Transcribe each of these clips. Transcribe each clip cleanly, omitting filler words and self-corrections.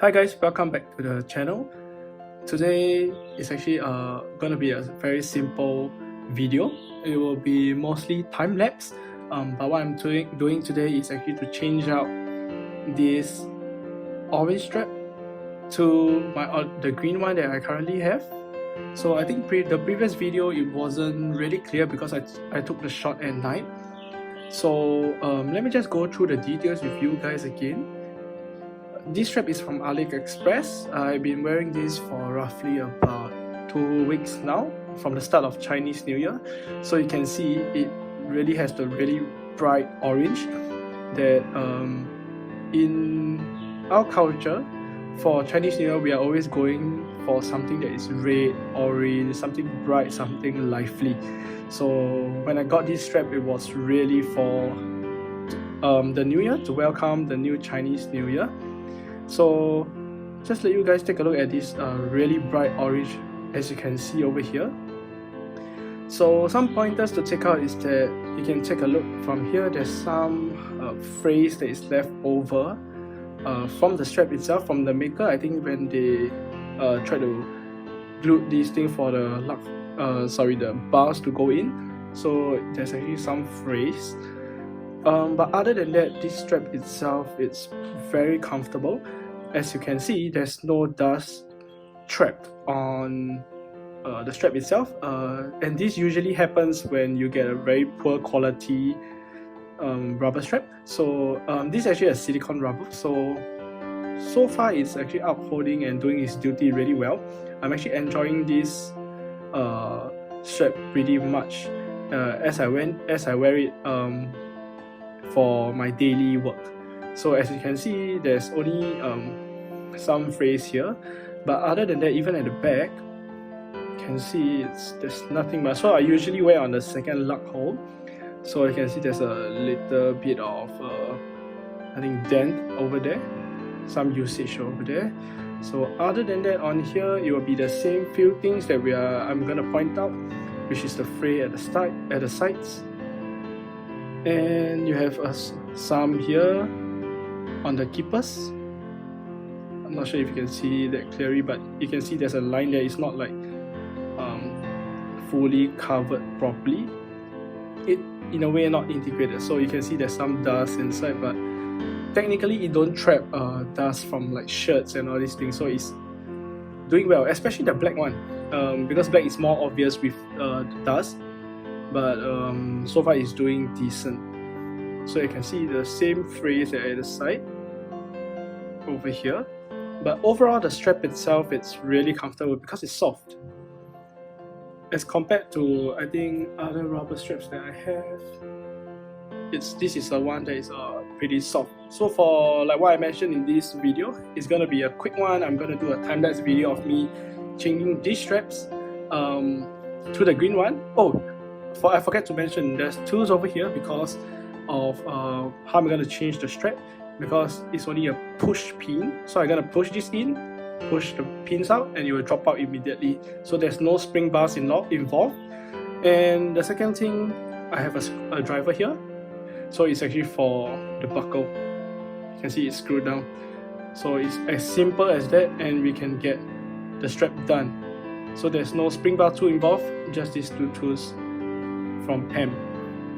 Hi guys, welcome back to the channel. Today is actually gonna be a very simple video. It will be mostly time-lapse, but what I'm doing today is actually to change out this orange strap to the green one that I currently have. So I think the previous video it wasn't really clear because I took the shot at night. So let me just go through the details with you guys again. This strap is from AliExpress. I've been wearing this for roughly about 2 weeks now, from the start of Chinese New Year. So you can see it really has the really bright orange that in our culture, for Chinese New Year, we are always going for something that is red, orange, something bright, something lively. So when I got this strap, it was really for the New Year, to welcome the new Chinese New Year. So just let you guys take a look at this really bright orange, as you can see over here. So some pointers to take out is that you can take a look from here. There's some phrase that is left over from the strap itself, from the maker. I think when they try to glue this thing for the the bars to go in, so there's actually some phrase. But other than that, this strap itself, it's very comfortable. As you can see, there's no dust trapped on the strap itself, and this usually happens when you get a very poor quality rubber strap. So this is actually a silicone rubber, so far it's actually upholding and doing its duty really well. I'm actually enjoying this strap pretty much as I wear it for my daily work. So as you can see, there's only some phrase here, but other than that, even at the back, you can see there's nothing much. So I usually wear on the second lug hole, so you can see there's a little bit of I think dent over there, some usage over there. So other than that, on here it will be the same few things that I'm gonna point out, which is the fray at the sides, and you have some here on the keepers. I'm not sure if you can see that clearly, but you can see there's a line there. It's not like fully covered properly. It in a way not integrated, so you can see there's some dust inside, but technically it don't trap dust from like shirts and all these things, so it's doing well, especially the black one, because black is more obvious with the dust, but so far it's doing decent. So you can see the same phrase at the side over here, but overall the strap itself, it's really comfortable because it's soft as compared to I think other rubber straps that I have. This is the one that is pretty soft. So for like what I mentioned in this video, it's gonna be a quick one. I'm gonna do a time-lapse video of me changing these straps to the green one. I forgot to mention, there's tools over here because of how I'm gonna change the strap, because it's only a push pin. So I'm gonna push this in, push the pins out, and it will drop out immediately. So there's no spring bars involved. And the second thing, I have a driver here. So it's actually for the buckle. You can see it's screwed down. So it's as simple as that, and we can get the strap done. So there's no spring bar tool involved, just these two tools from PAM.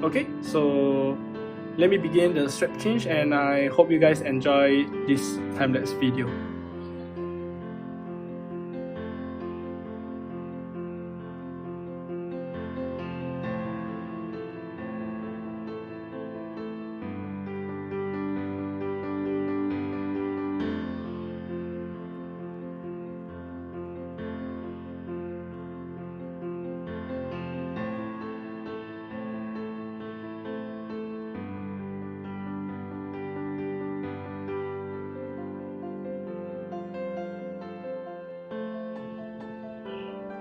Okay, so let me begin the strap change, and I hope you guys enjoy this time-lapse video.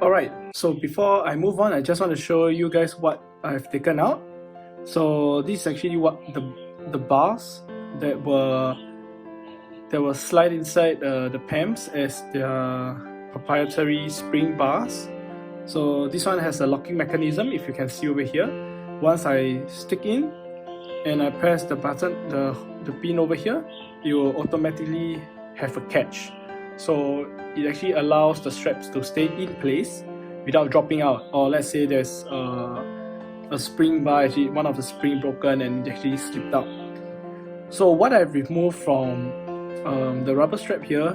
Alright, so before I move on, I just want to show you guys what I've taken out. So this is actually what the bars that were slide inside the PAMs as their proprietary spring bars. So this one has a locking mechanism, if you can see over here. Once I stick in and I press the button, the pin over here, it will automatically have a catch, so it actually allows the straps to stay in place without dropping out. Or let's say there's a spring bar, actually one of the spring broken and it actually slipped out. So what I've removed from the rubber strap here,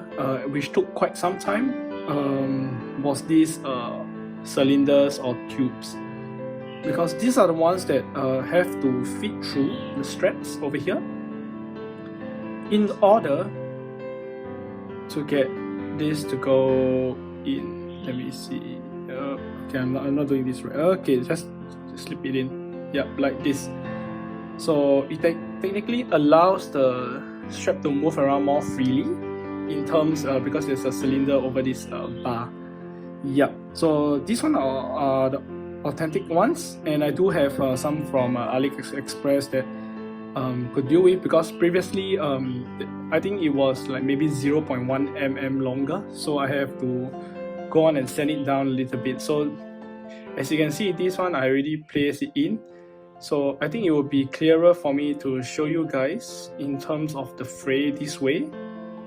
which took quite some time, was these cylinders or tubes, because these are the ones that have to fit through the straps over here in order to get this to go in. Let me see. Okay, I'm not doing this right. Okay, just slip it in. Yep, like this. So it technically allows the strap to move around more freely in terms because there's a cylinder over this bar. Yep. So these one are the authentic ones, and I do have some from AliExpress that could deal with, because previously I think it was like maybe 0.1 mm longer, so I have to go on and sand it down a little bit. So as you can see, this one I already placed it in, so I think it will be clearer for me to show you guys in terms of the fray this way,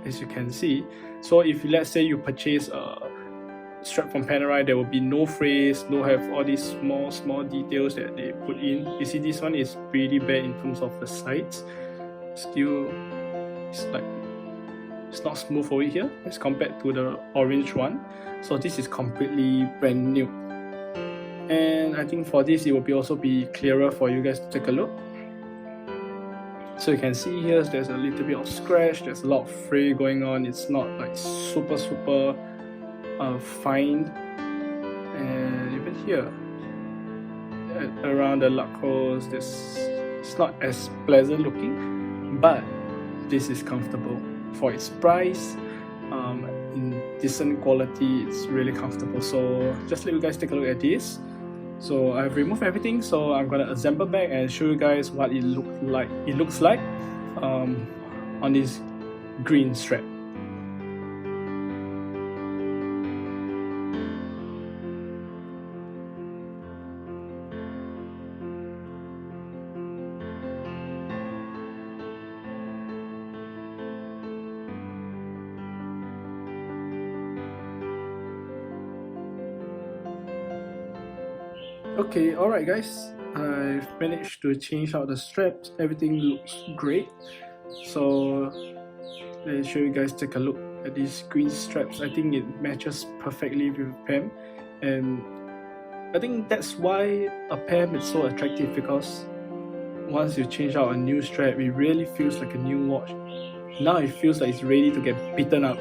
as you can see. So if let's say you purchase a strap from Panerai, there will be no frays, no have all these small details that they put in. You see, this one is pretty bad in terms of the sides. Still, it's not smooth over here as compared to the orange one. So this is completely brand new. And I think for this, it will also be clearer for you guys to take a look. So you can see here, there's a little bit of scratch, there's a lot of fray going on. It's not like super fine. And even here around the lug holes, it's not as pleasant looking, but this is comfortable for its price. In decent quality, it's really comfortable. So just let you guys take a look at this. So I've removed everything, so I'm gonna assemble back and show you guys what it looks like on this green strap. Okay, alright guys, I've managed to change out the straps. Everything looks great. So let's show you guys, take a look at these green straps. I think it matches perfectly with PAM, and I think that's why a PAM is so attractive, because once you change out a new strap, it really feels like a new watch. Now it feels like it's ready to get beaten up.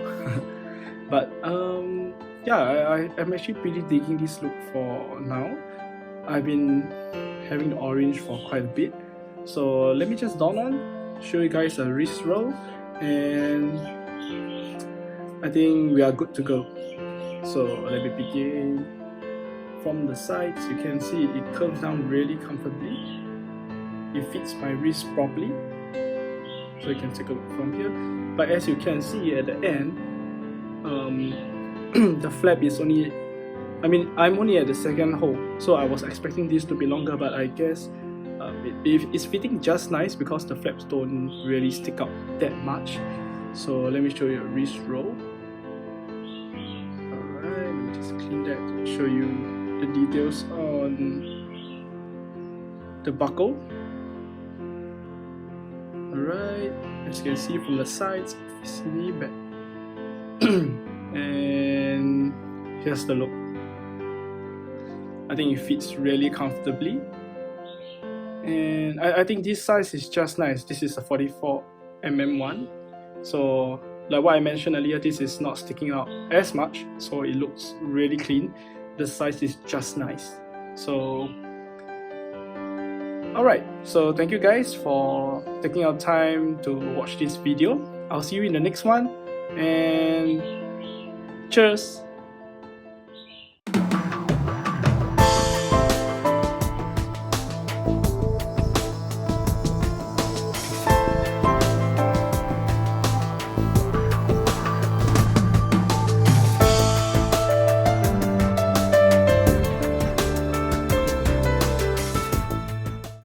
But yeah, I'm actually pretty digging this look for now. I've been having the orange for quite a bit, so let me just don on, show you guys a wrist roll, and I think we are good to go. So let me begin from the sides. You can see it curves down really comfortably. It fits my wrist properly, so you can take a look from here. But as you can see at the end, the flap is only, I'm only at the second hole, so I was expecting this to be longer, but I guess it's fitting just nice because the flaps don't really stick out that much. So let me show you a wrist roll. Alright, let me just clean that to show you the details on the buckle. Alright, as you can see from the sides, it's really bad. And here's the look. I think it fits really comfortably, and I think this size is just nice. This is a 44mm one, so like what I mentioned earlier, this is not sticking out as much, so it looks really clean. The size is just nice. So alright, so thank you guys for taking your time to watch this video. I'll see you in the next one, and cheers!